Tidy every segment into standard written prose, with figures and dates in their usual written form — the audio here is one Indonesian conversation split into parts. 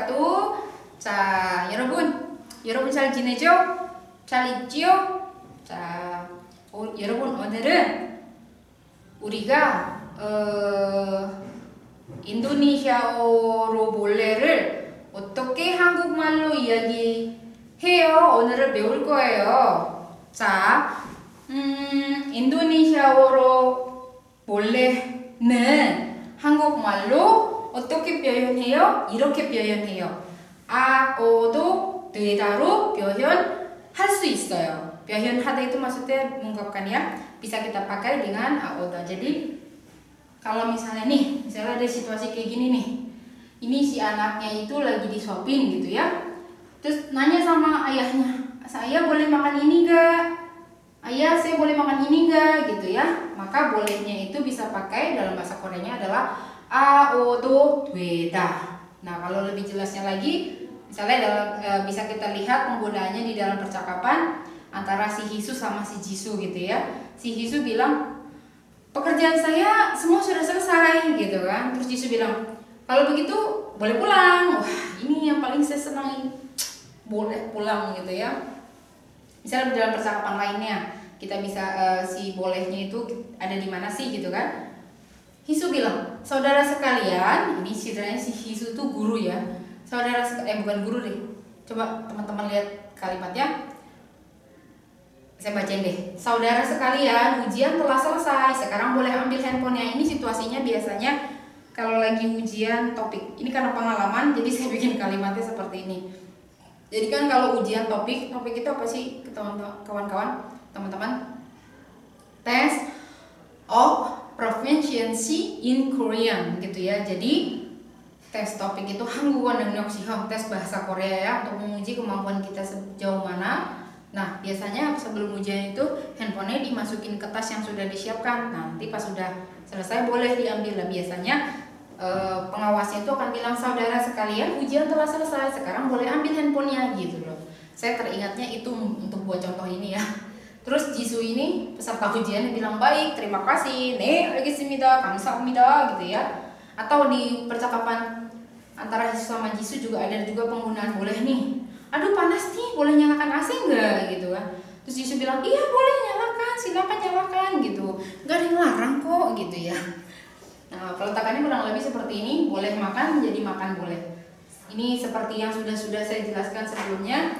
wabarakatuh. 자, 여러분 잘 지내죠? 잘 있지요? 자, 여러분 오늘은 우리가 인도네시아어로 몰래를 어떻게 한국말로 이야기해요? 오늘을 배울 거예요. 자, 인도네시아어로 몰래는 한국말로 어떻게 표현해요? 이렇게 표현해요. 아오도 되다로 표현할 수 있어요. 표현하다 itu maksudnya mengungkapkan ya. Bisa kita pakai dengan aoda. Jadi kalau misalnya misalnya ada situasi kayak gini nih. Ini si anaknya itu lagi disuapin gitu ya. Terus nanya sama ayahnya, "Saya boleh makan ini enggak? Ayah, saya boleh makan ini enggak?" gitu ya. Maka bolehnya itu bisa pakai dalam bahasa Koreanya adalah aodo dweda. Nah, kalau lebih jelasnya lagi, misalnya bisa kita lihat penggunaannya di dalam percakapan antara si Hisu sama si Jisoo gitu ya. Si Hisu bilang, "Pekerjaan saya semua sudah selesai," gitu kan. Terus Jisoo bilang, "Kalau begitu boleh pulang." Wah, ini yang paling saya senang, boleh pulang gitu ya. Misalnya dalam percakapan lainnya, kita bisa si bolehnya itu ada di mana sih gitu kan. Hisu bilang, "Saudara sekalian," ini ceritanya si Hisu tuh guru ya. Bukan guru deh. Coba teman-teman lihat kalimatnya. Saya bacain deh. "Saudara sekalian, ujian telah selesai. Sekarang boleh ambil handphonenya." Ini situasinya biasanya kalau lagi ujian topik. Ini karena pengalaman, jadi saya bikin kalimatnya seperti ini. Jadi kan kalau ujian topik itu apa sih kawan-kawan, teman-teman? Test of proficiency in Korean gitu ya. Jadi tes topik itu 한국어 능력 시험, tes bahasa Korea ya, untuk menguji kemampuan kita sejauh mana. Nah, biasanya sebelum ujian itu handphonenya dimasukin ke tas yang sudah disiapkan. Nanti pas sudah selesai boleh diambil lah. Biasanya pengawasnya itu akan bilang, "Saudara sekalian, ujian telah selesai. Sekarang boleh ambil handphonenya," gitu loh. Saya teringatnya itu untuk buat contoh ini ya. Terus Jisoo ini peserta ujiannya bilang, "Baik, terima kasih. 네, 알겠습니다. 감사합니다." gitu ya. Atau di percakapan antara Hisu sama Jisoo juga ada juga penggunaan boleh nih. "Aduh panas nih, boleh nyalakan AC enggak?" gitu kan. Terus Jisoo bilang, "Iya boleh nyalakan, silakan nyalakan," gitu. Enggak ada yang larang kok gitu ya. Nah, peletakannya kurang lebih seperti ini, boleh makan menjadi makan boleh. Ini seperti yang sudah saya jelaskan sebelumnya.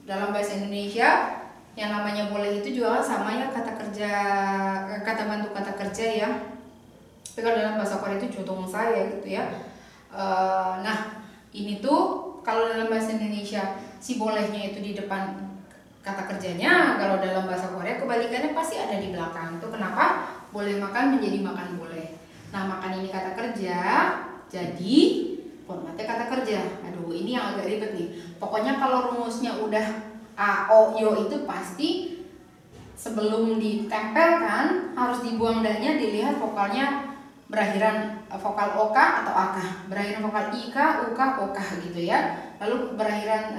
Dalam bahasa Indonesia yang namanya boleh itu juga sama ya, kata bantu kata kerja ya. Tapi kalau dalam bahasa Korea itu 조동사 ya gitu ya. Nah, ini tuh kalau dalam bahasa Indonesia si bolehnya itu di depan kata kerjanya, kalau dalam bahasa Korea kebalikannya pasti ada di belakang. Itu kenapa boleh makan menjadi makan boleh. Nah, makan ini kata kerja, jadi formatnya kata kerja. Aduh, ini yang agak ribet nih. Pokoknya kalau rumusnya udah A, O, Yo itu pasti sebelum ditempelkan harus dibuang danya, dilihat vokalnya berakhiran vokal OK atau AK, berakhiran vokal IK, UK, OK gitu ya. Lalu berakhiran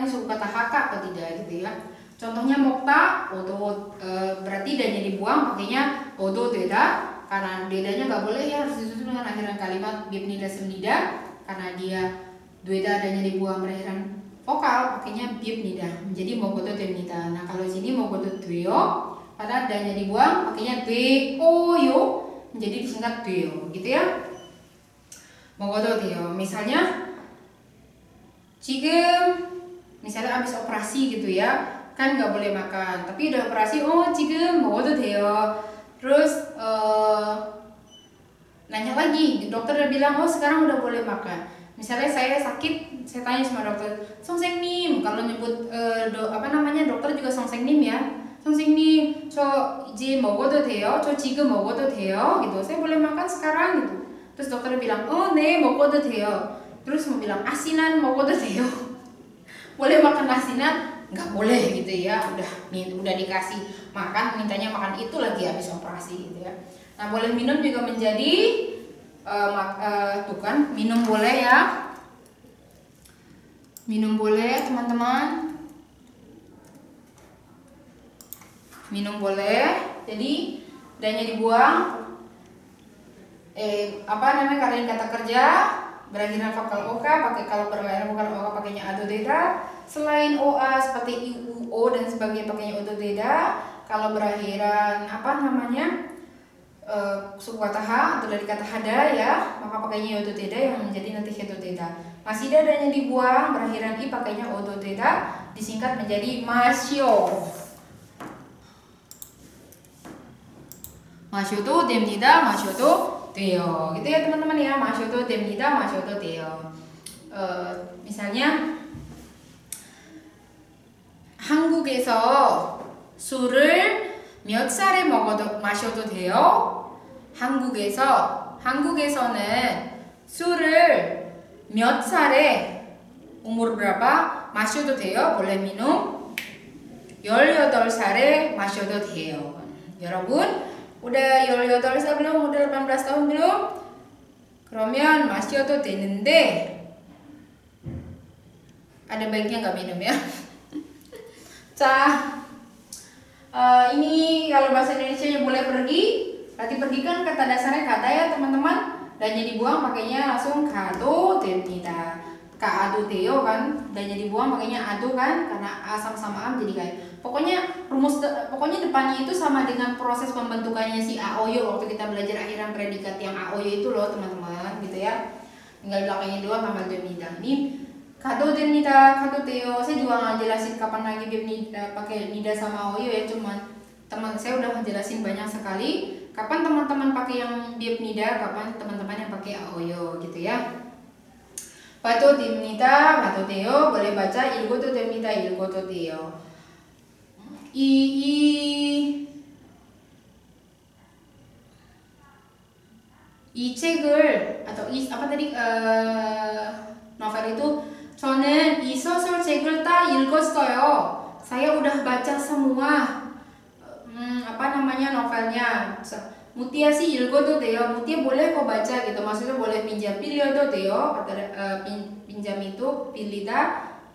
suku kata HK atau tidak gitu ya. Contohnya mokta, odo, berarti danya dibuang, pakainya odo deda, karena dedanya nggak boleh ya, harus disusun dengan akhiran kalimat bibnida semnida, karena dia deda danya dibuang berakhiran vokal, pakainya bibnida, menjadi mogodo demnida. Nah, kalau sini mogodo dweo, karena danya dibuang, pakainya dweoyo, menjadi disingkat dweo, gitu ya. Mogodo dweo. Misalnya, misalnya habis operasi gitu ya, kan nggak boleh makan, tapi udah operasi, 지금 먹어도 돼요. Terus nanya lagi, dokter udah bilang, sekarang udah boleh makan. Misalnya saya sakit, saya tanya sama dokter, "선생님," kalau nyebut dokter juga 선생님 ya. "선생님, 저 이제 먹어도 돼요? 저 지금 먹어도 돼요?" gitu. "Saya boleh makan sekarang?" gitu. Terus dokter bilang, "네, 먹어도 돼요." Terus mau bilang, "asinan 먹어도 돼요?" boleh makan asinan? Nggak boleh gitu ya. Udah dikasih makan, mintanya makan itu lagi habis operasi gitu ya. Nah, boleh minum juga menjadi tuh kan, minum boleh ya. Minum boleh teman-teman. Minum boleh. Jadi danya dibuang. Kalian kata kerja berakhiran vokal OK, pakai kalau berakhiran vokal OK pakainya ado deda. Selain OA seperti IU, O dan sebagainya pakainya odo deda. Kalau berakhiran apa namanya suku kata H atau dari kata hada ya, maka pakainya odo deda yang menjadi nanti hedo deda. Masih dadanya dibuang, berakhiran I pakainya odo deda, disingkat menjadi masyo. 마셔도 됩니다. 마셔도 돼요. gitu ya teman-teman ya. 마셔도 됩니다. 마셔도 돼요. 미salnya 한국에서 술을 몇 살에 마셔도 돼요? 한국에서는 술을 몇 살에 umur berapa 마셔도 돼요? boleh minum 18살에 마셔도 돼요. 여러분 udah 18살 belum? udah 18 tahun belum? 그러면 마셔도 되는데 ada baiknya nggak minum ya. Ini kalau bahasa Indonesia boleh pergi, berarti pergi kan kata dasarnya kata ya teman-teman, dan jadi buang pakainya langsung 가도 됩니다. 가도 돼요 kan, dan jadi buang pakainya ado kan, karena a sama-sama am jadi kayak. Pokoknya depannya itu sama dengan proses pembentukannya si aoyo waktu kita belajar akhiran predikat yang aoyo itu loh teman-teman, gitu ya. Tinggal belakangnya doang tambah 됩니다. Ini 가도 됩니다, 가도 돼요. Saya juga nggak jelasin kapan lagi pakai nida sama aoyo ya, cuman saya udah ngejelasin banyak sekali kapan teman-teman pakai yang bieb nida, kapan teman-teman yang pakai aoyo gitu ya. 가도 됩니다, 가도 돼요. boleh baca 읽어도 됩니다, 읽어도 돼요. 이 책을 atau apa tadi novel itu 저는 이 소설책을 다 읽었어요. Saya udah baca semua apa namanya novelnya. Mutia sih 읽어도 돼요. Mutia boleh kok baca gitu. Maksudnya boleh pinjam, 빌려도 돼요. pinjam itu 빌리다.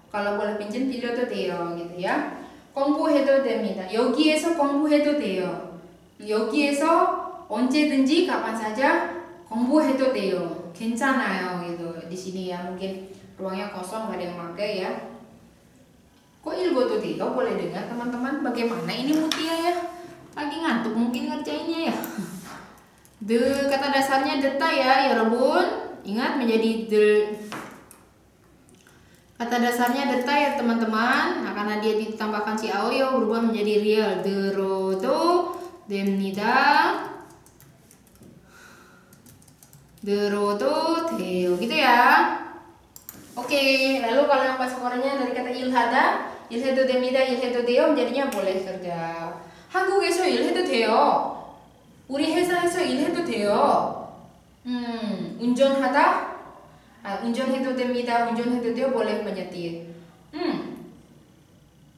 kalau boleh pinjam 빌려도 돼요 gitu ya. 공부해도 됩니다. 여기에서 공부해도 돼요. 여기에서 언제든지 kapan saja 공부해도 돼요. 괜찮아요 gitu. Di sini ya mungkin ruangnya kosong gak ada yang pakai ya. Kok 읽어도 돼요? Boleh dengar teman-teman. Bagaimana ini Mutia ya? Lagi ngantuk mungkin ngerjainnya ya. Kata dasarnya deta ya 여러분. Ingat menjadi kata dasarnya deta ya teman-teman. Nah karena dia ditambahkan si aoyo berubah menjadi real. 들어도 됩니다. 들어도 돼요 gitu ya. Oke, lalu kalau yang bahasa Koreanya dari kata il해도 됩니다, il해도 돼요 menjadinya boleh kerja. 한국에서 일해도 돼요. 우리 회사에서 일해도 돼요. 운전하다? 운전해도 됩니다. 운전해도 돼요. boleh menyetir.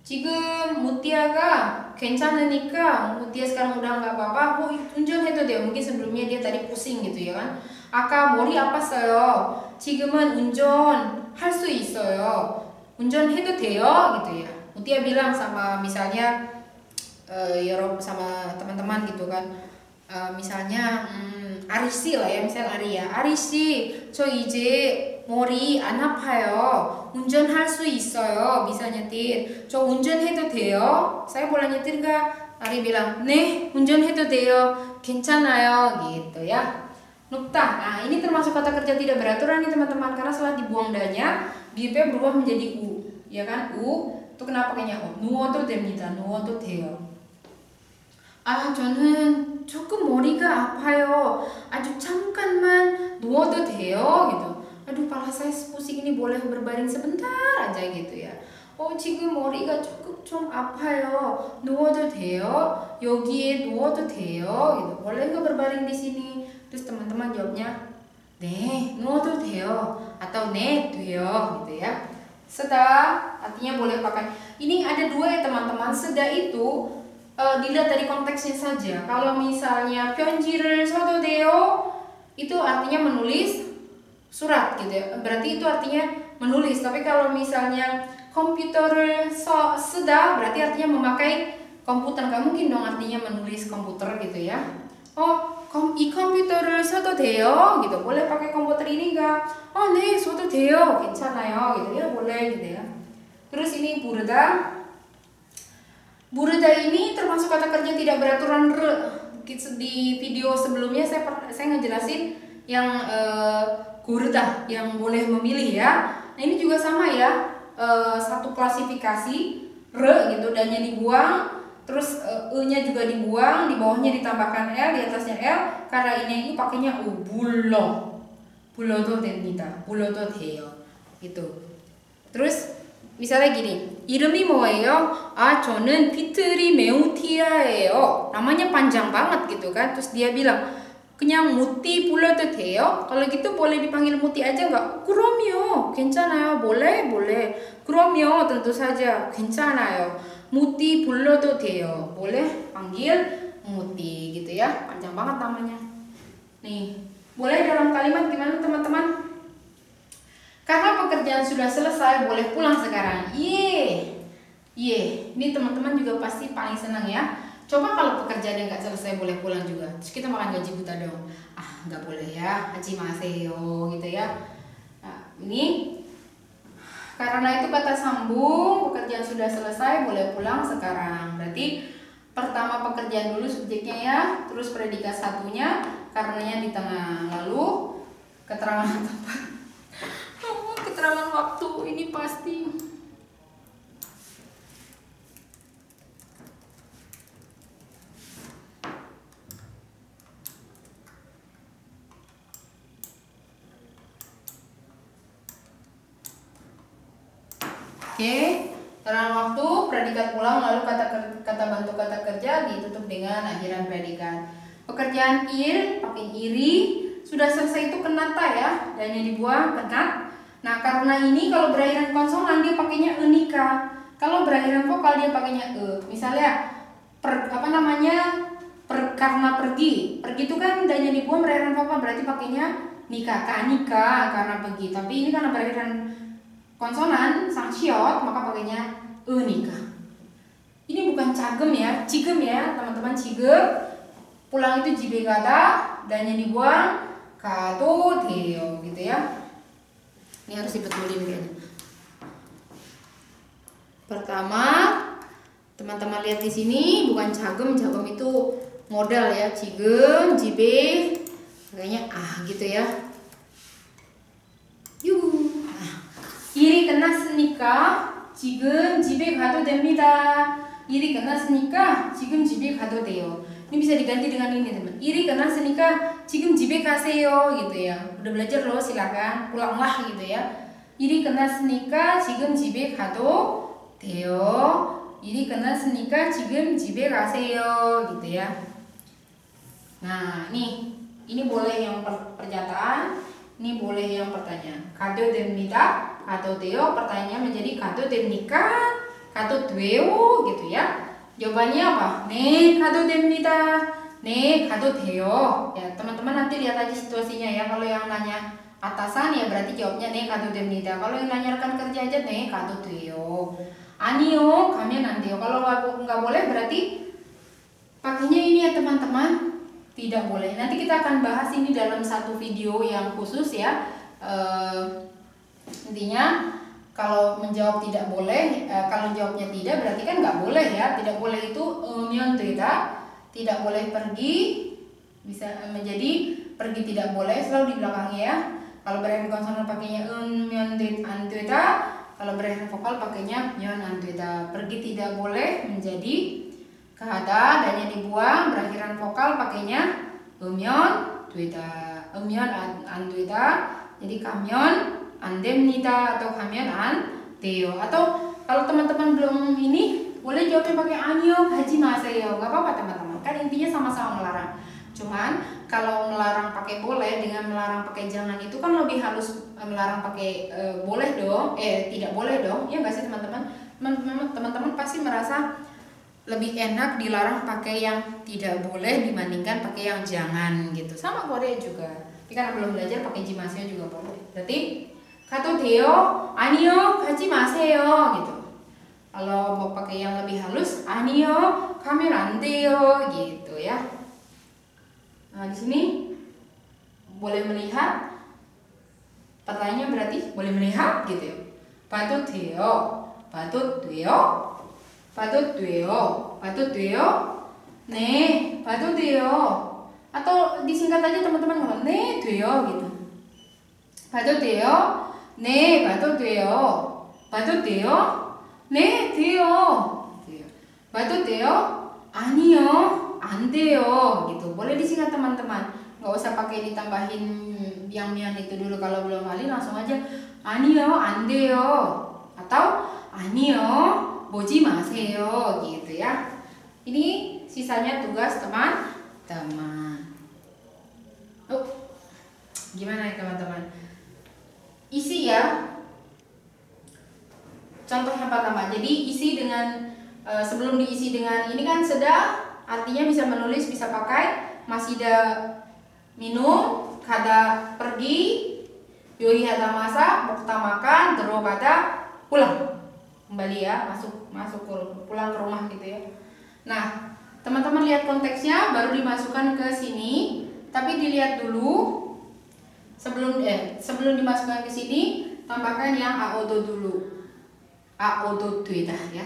지금 무티아가 괜찮으니까 무티아 sekarang udah nggak apa-apa. 운전해도 돼요. Mungkin sebelumnya dia tadi pusing gitu ya kan. 아까 머리 아팠어요. 지금은 운전할 수 있어요. 운전해도 돼요 gitu ya. Mutia bilang sama misalnya sama teman-teman gitu kan. 미사냐 아리씨 lah ya, misal Aria. 아리씨, 저 이제 머리 안 아파요. 운전할 수 있어요. bisa nyetir. 저 운전해도 돼요? Saya boleh nyetir nggak? Ari bilang, 네, 운전해도 돼요. 괜찮아요. gitu ya. Nukta. Nah, ini termasuk kata kerja tidak beraturan nih teman-teman, karena setelah dibuang danya, biebnya berubah menjadi u, ya kan? U. Itu kenapa kayaknya u? 누워도 됩니다. 누워도 돼요. 저는 조금 머리가 아파요. 아주 잠깐만 누워도 돼요 gitu. Aduh, kepala saya pusing ini, boleh berbaring sebentar aja gitu ya. 지금 머리가 조금 좀 아파요. 누워도 돼요? 여기에 누워도 돼요? gitu. Boleh nggak berbaring di sini? Terus teman-teman jawabnya, 네, 누워도 돼요. atau 네, 돼요 gitu ya. Seda artinya boleh pakai. Ini ada dua ya teman-teman. Seda itu dilihat dari konteksnya saja. Kalau misalnya 편지를 써도 돼요, itu artinya menulis surat gitu ya. Berarti itu artinya menulis. Tapi kalau misalnya komputer을 쓰다, berarti artinya memakai komputer. Gak mungkin dong artinya menulis komputer gitu ya. 이 컴퓨터를 써도 돼요? gitu. Boleh pakai komputer ini enggak? Oh, 네, 써도 돼요. 괜찮아요. gitu ya, boleh gitu ya. Terus ini bu르다. Bu르다 ini termasuk kata kerja tidak beraturan re. Di video sebelumnya saya ngejelasin yang guruda yang boleh memilih ya. Nah, ini juga sama ya. Satu klasifikasi re gitu, dan-nya dibuang. Terus e-nya juga dibuang, di bawahnya ditambahkan l, di atasnya l. Karena ini pakainya bullo. 불러도 됩니다. 불러도 돼요. gitu. Terus misalnya gini, 이름이 뭐예요? 아, 저는 비트리 메우티아예요. namanya panjang banget gitu kan. Terus dia bilang, 그냥 무티 불러도 돼요? kalau gitu boleh dipanggil muti aja nggak? 그럼요. 괜찮아요. boleh, boleh. 그럼요. tentu saja. 괜찮아요. muti 불러도 돼요. boleh panggil muti gitu ya. Panjang banget namanya. Nih, boleh dalam kalimat gimana teman-teman? Karena pekerjaan sudah selesai, boleh pulang sekarang. Ini teman-teman juga pasti paling senang ya. Coba kalau pekerjaan yang nggak selesai boleh pulang juga. Terus kita makan gaji buta dong. Nggak boleh ya. Haji maseyo gitu ya. Nah, ini karena itu kata sambung, pekerjaan sudah selesai, boleh pulang sekarang. Berarti pertama pekerjaan dulu subjeknya ya, terus predikat satunya, karenanya di tengah. Lalu keterangan tempat. Keterangan waktu ini pasti. Oke, keterangan waktu, predikat pulang, lalu kata bantu kata kerja ditutup dengan akhiran predikat. Pekerjaan pakai iri, sudah selesai itu kenata ya, dan yang dibuang kenat. Nah, karena ini kalau berakhiran konsonan dia pakainya enika. Kalau berakhiran vokal dia pakainya e. Misalnya karena pergi. Pergi itu kan dan yang dibuang berakhiran vokal berarti pakainya nika, kanika karena pergi. Tapi ini karena berakhiran konsonan sang siot maka pakainya enika. Ini bukan cagem ya, cigem ya, teman-teman, cigem. Pulang itu jibe gada dan yang dibuang kato deo gitu ya. Ini harus dibetulin kayaknya. Pertama, teman-teman lihat di sini bukan cagem, cagem itu modal ya, cigem, jibe, kayaknya gitu ya. 일이 끝났으니까 지금 집에 가도 됩니다. 일이 끝났으니까 지금 집에 가도 돼요. Ini bisa diganti dengan ini teman. 일이 끝났으니까 지금 집에 가세요 gitu ya. Udah belajar loh, silakan pulanglah gitu ya. 일이 끝났으니까 지금 집에 가도 돼요. 일이 끝났으니까 지금 집에 가세요 gitu ya. Nah, ini boleh yang pernyataan, ini boleh yang pertanyaan. 가도 됩니다. 가도 돼요. pertanyaannya menjadi 가도 됩니까? 가도 돼요 gitu ya. Jawabannya apa? 네, 가도 됩니다. 네, 가도 돼요. Ya, teman-teman nanti lihat aja situasinya ya. Kalau yang nanya atasan ya berarti jawabnya 네, 가도 됩니다. Kalau yang nanya rekan kerja aja 네, 가도 돼요. 아니요, 가면 안 돼요. Kalau nggak boleh berarti pakainya ini ya teman-teman. Tidak boleh. Nanti kita akan bahas ini dalam satu video yang khusus ya. Intinya kalau menjawab tidak boleh, kalau jawabnya tidak berarti kan nggak boleh ya. Tidak boleh itu tidak boleh pergi, bisa menjadi pergi tidak boleh, selalu di belakangnya ya. Kalau berakhir konsonan pakainya 안되다, kalau berakhir vokal pakainya 안되다. Pergi tidak boleh menjadi 가다, dan yang dibuang berakhiran vokal pakainya 안되다. Jadi 가면 안 됩니다 atau 가면 안 돼요. Atau kalau teman-teman belum ini boleh jawabnya pakai 아니요, 가지 마세요. Gak apa-apa teman-teman. Kan intinya sama-sama melarang. Cuman kalau melarang pakai boleh dengan melarang pakai jangan itu kan lebih halus. Melarang pakai boleh dong, tidak boleh dong. Ya nggak sih teman-teman? Teman-teman pasti merasa lebih enak dilarang pakai yang tidak boleh dibandingkan pakai yang jangan gitu. Sama Korea juga. Tapi karena belum belajar pakai jimaseo juga boleh. Berarti 가도 돼요? 아니요, 가지 마세요 gitu. Kalau mau pakai yang lebih halus, 아니요, 가면 안 돼요 gitu ya. Nah, di sini boleh melihat. Pertanyaannya berarti boleh melihat gitu ya. 봐도 돼요. 봐도 돼요. 봐도 돼요. 봐도 돼요. 네, 봐도 돼요. Atau disingkat aja teman-teman ngomong 네, 돼요 gitu. 봐도 돼요. 네, 봐도 돼요. 봐도 돼요. 네, 돼요. 봐도 돼요. 아니요, 안 돼요 gitu. Boleh disingkat teman-teman. Nggak usah pakai ditambahin yang itu dulu. Kalau belum ahli langsung aja 아니요, 안 돼요. Atau 아니요, 보지 마세요 gitu ya. Ini sisanya tugas teman-teman. Gimana ya teman-teman? Isi ya. Contoh yang pertama. Jadi isi dengan sebelum diisi dengan ini kan sudah, artinya bisa menulis, bisa pakai masida minum, kada pergi, yoi hada masak, mukta makan, terobada pulang. Kembali ya, masuk pulang ke rumah gitu ya. Nah, teman-teman lihat konteksnya baru dimasukkan ke sini, tapi dilihat dulu sebelum dimasukkan ke sini, tambahkan yang aodo dulu. aodo 되다 ya.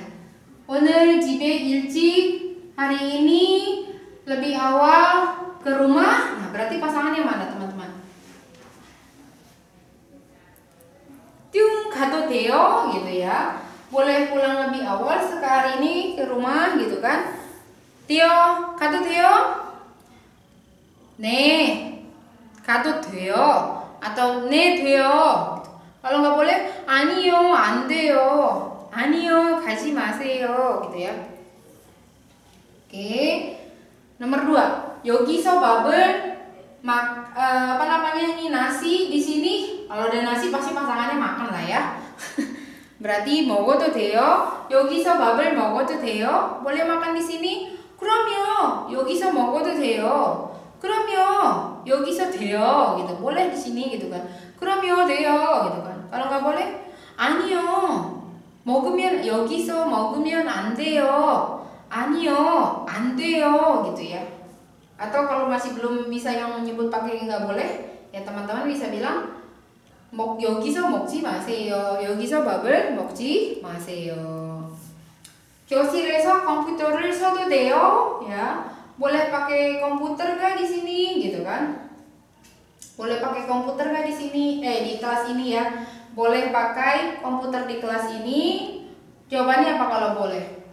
오늘 집에 일찍, hari ini lebih awal ke rumah. Nah, berarti pasangannya mana teman-teman? 띵 가도 돼요 gitu ya. Boleh pulang lebih awal sekali ini ke rumah gitu kan. Tio, 가도 돼요? 네, 가도 돼요. Atau 네, 돼요. Kalau nggak boleh, 아니요, 안 돼요. 아니요, 가지 마세요 gitu ya. Oke. Nomor 2. 여기서 밥을 ini nasi di sini. Kalau ada nasi pasti pasangannya makan lah ya. Berarti 먹어도 돼요. 여기서 밥을 먹어도 돼요. Boleh makan di sini? 그럼요. 여기서 먹어도 돼요. 그럼요. 여기서 돼요. gitu. Boleh di sini gitu kan. 그럼요, 돼요. gitu kan. Kalau nggak boleh, 아니요. 여기서 먹으면 안 돼요. 아니요, 안 돼요 gitu ya. Atau kalau masih belum bisa yang menyebut pakai nggak boleh, ya teman-teman bisa bilang 여기서 먹지 마세요. 여기서 밥을 먹지 마세요. 교실에서 컴퓨터를 써도 돼요. Ya, boleh pakai komputer gak di sini gitu kan? Boleh pakai komputer gak di sini? Di kelas ini ya. Boleh pakai komputer di kelas ini? Jawabannya apa kalau boleh?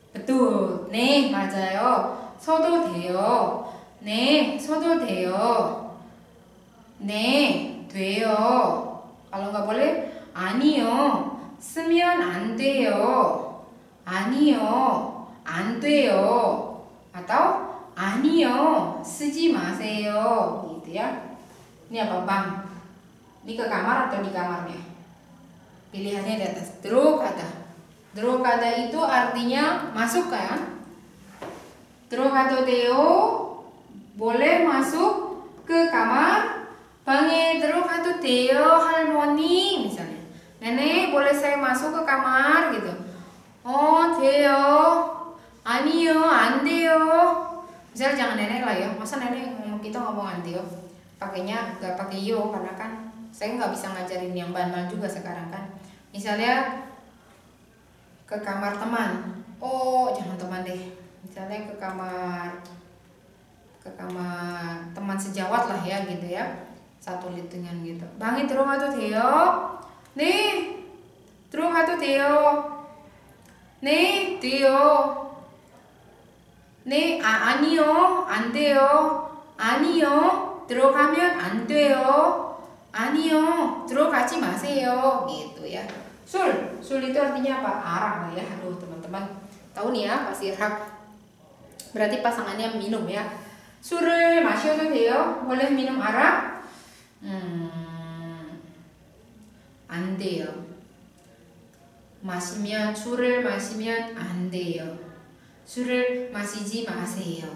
betul. 네, 맞아요. 써도 돼요. 네, 써도 돼요. 네, 돼요. Kalau nggak boleh, 아니요. 쓰면 안 돼요. 아니요, 안 돼요. Atau 아니요, 쓰지 마세요. Gitu ya. Ini apa, Bang? Ini ke kamar atau di kamarnya? Pilihannya di atas. 들어가다. 들어가다 itu artinya masuk kan? 들어가도 돼요. boleh masuk ke kamar. 방에 들어가도 돼요, 할머니. Misalnya, nenek boleh saya masuk ke kamar gitu. Oh, 돼요. 아니요, 안 돼요. Misal jangan nenek lah ya. Masa nenek kita ngomong 안 돼요? Pakainya nggak pakai yo karena kan saya nggak bisa ngajarin yang ban-ban juga sekarang kan. Misalnya ke kamar teman. Oh, jangan teman deh. Misalnya ke kamar teman sejawat lah ya gitu ya. Satu dengan gitu. 방에 들어가도 돼요? 네. 들어가도 돼요. 네, 돼요. 네, 아니요. 안 돼요. 아니요. 들어가면 안 돼요. 아니요. 들어가지 마세요. Gitu ya. 술 itu artinya apa? Arak lah ya. Aduh teman-teman. Tahu nih ya, pasti rak. Berarti pasangannya minum ya. 술을 마셔도 돼요? boleh minum arak? 안 돼요. 술을 마시면 안 돼요. 술을 마시지 마세요.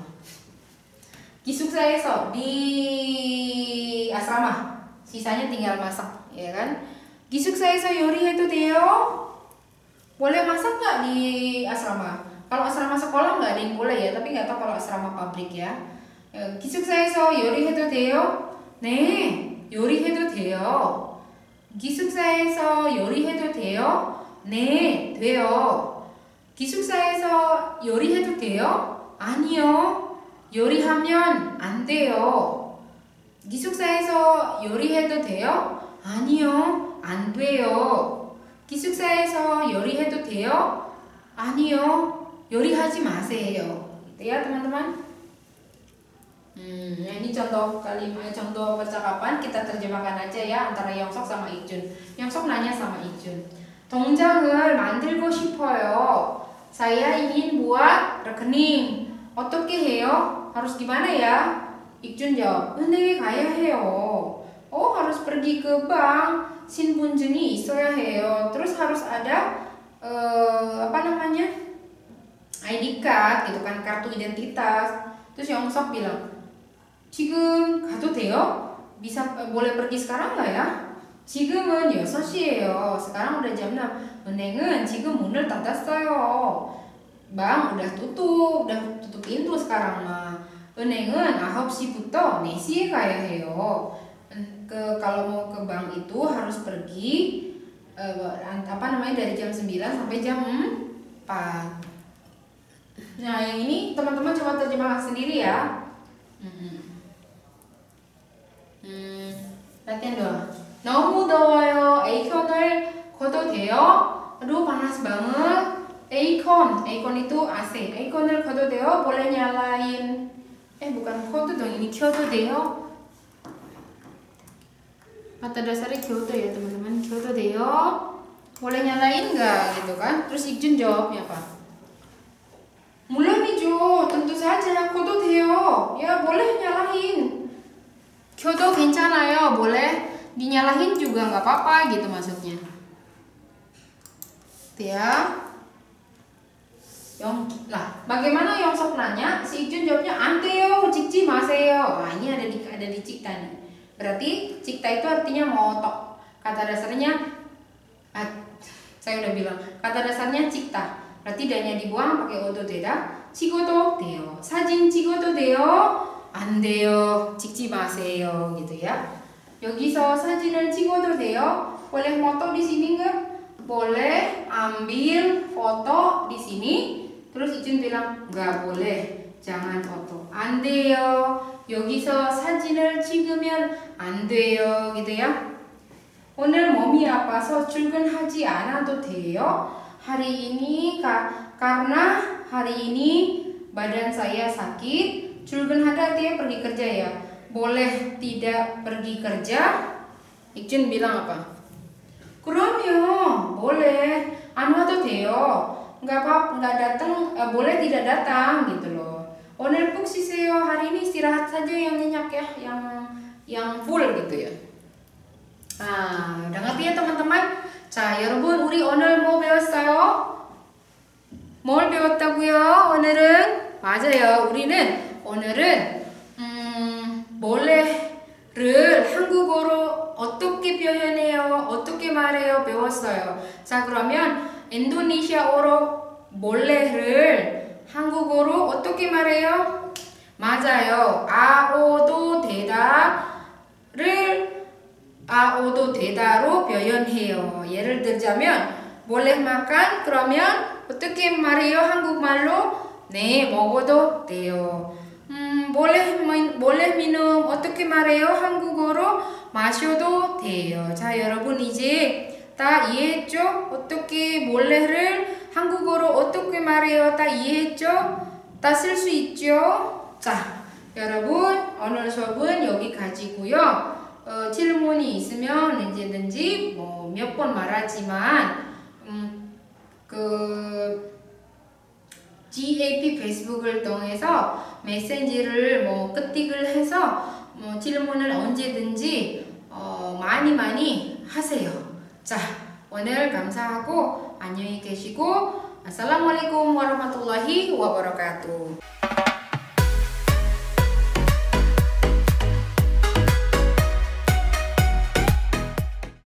기숙사에서 di asrama, sisanya tinggal masak, ya kan? 기숙사에서 요리해도 돼요? boleh masak nggak di asrama? Kalau asrama sekolah nggak ada yang boleh ya, tapi nggak tahu kalau asrama pabrik ya. 기숙사에서 요리해도 돼요? 네, 요리해도 돼요. 기숙사에서 요리해도 돼요? 네, 돼요. 기숙사에서 요리해도 돼요? 아니요. 요리하면 안 돼요. 기숙사에서 요리해도 돼요? 아니요. 안 돼요. 기숙사에서 요리해도 돼요? 아니요. 요리하지 마세요. Gitu ya teman-teman. Ini contoh contoh percakapan, kita terjemahkan aja ya antara Yongsok sama Ikjun. Yongsok nanya sama Ikjun, 통장을 만들고 싶어요. Saya ingin buat rekening. 어떻게 해요? Harus gimana ya? Ikjun jawab, 은행에 가야 해요. Harus pergi ke bank. 신분증이 있어야 해요. Terus harus ada ID card gitu kan, kartu identitas. Terus Yongsok bilang, 지금 가도 돼요? boleh pergi sekarang nggak ya? 지금은 6시예요. Sekarang udah jam 6. 은행은 지금 문을 닫았어요. Bank udah tutup pintu sekarang mah. 은행은 9시부터 4시에 가야 해요. Kalau mau ke bank itu harus pergi dari jam 9 sampai jam 4. Nah, yang ini teman-teman coba terjemahkan sendiri ya. latihan doang. 너무 더워요. 에어컨을 꺼도 돼요? Aduh panas banget. 에어컨 itu AC. 에어컨을 꺼도 돼요? Boleh nyalain. Bukan 꺼도 dong, ini 켜도 돼요? Kata dasarnya 켜도 ya teman-teman. 켜도 돼요? Boleh nyalain nggak gitu kan? Terus Ikjun jawabnya apa? 물론이죠. tentu saja. 켜도 돼요. Ya boleh nyalain. 켜도 괜찮아요. boleh dinyalahin juga nggak apa-apa gitu maksudnya. Gitu ya. Bagaimana Yongsok nanya? Si Ikjun jawabnya 안 돼요. 찍지 마세요. Ini ada di cikta nih. Berarti cikta itu artinya motok. Kata dasarnya saya udah bilang. Kata dasarnya cikta. berarti danya dibuang pakai odo deda. 찍어도 돼요. 사진 찍어도 돼요. 안 돼요. 찍지 마세요. gitu ya. 여기서 사진을 찍어도 돼요. Boleh foto di sini enggak? Boleh ambil foto di sini. Terus Ijun bilang enggak boleh. Jangan foto. 안 돼요. 여기서 사진을 찍으면 안 돼요. gitu ya. 오늘 몸이 아파서 출근하지 않아도 돼요. Hari ini karena hari ini badan saya sakit. 출근하다 dia pergi kerja ya. Boleh tidak pergi kerja? Ikjun bilang apa? 그럼요. boleh. 안 와도 돼요. nggak datang, boleh tidak datang gitu loh. 오늘 푹 쉬세요. hari ini istirahat saja yang nyenyak ya, yang full gitu ya. udah ngerti ya teman-teman? 자, 여러분 우리 오늘 뭐 배웠어요? 뭘 배웠다고요? 오늘은 맞아요. 우리는 오늘은 몰래를 한국어로 어떻게 표현해요? 어떻게 말해요? 배웠어요. 자, 그러면 인도네시아어로 몰래를 한국어로 어떻게 말해요? 맞아요. 아오도 되다로 표현해요. 예를 들자면 몰래 makan 그러면 어떻게 말해요? 한국말로 네, 먹어도 돼요. 몰래 minum 어떻게 말해요? 한국어로 마셔도 돼요. 자, 여러분 이제 다 이해했죠? 어떻게 몰래를 한국어로 어떻게 말해요? 다 이해했죠? 다 쓸 수 있죠? 자, 여러분 오늘 수업은 여기까지고요. 질문이 있으면 언제든지 몇 번 말하지만 GAP 페이스북을 통해서 메시지를 끄틱을 해서 질문을 언제든지 많이 하세요. 자, 오늘 감사하고 안녕히 계시고 assalamualaikum warahmatullahi wabarakatuh.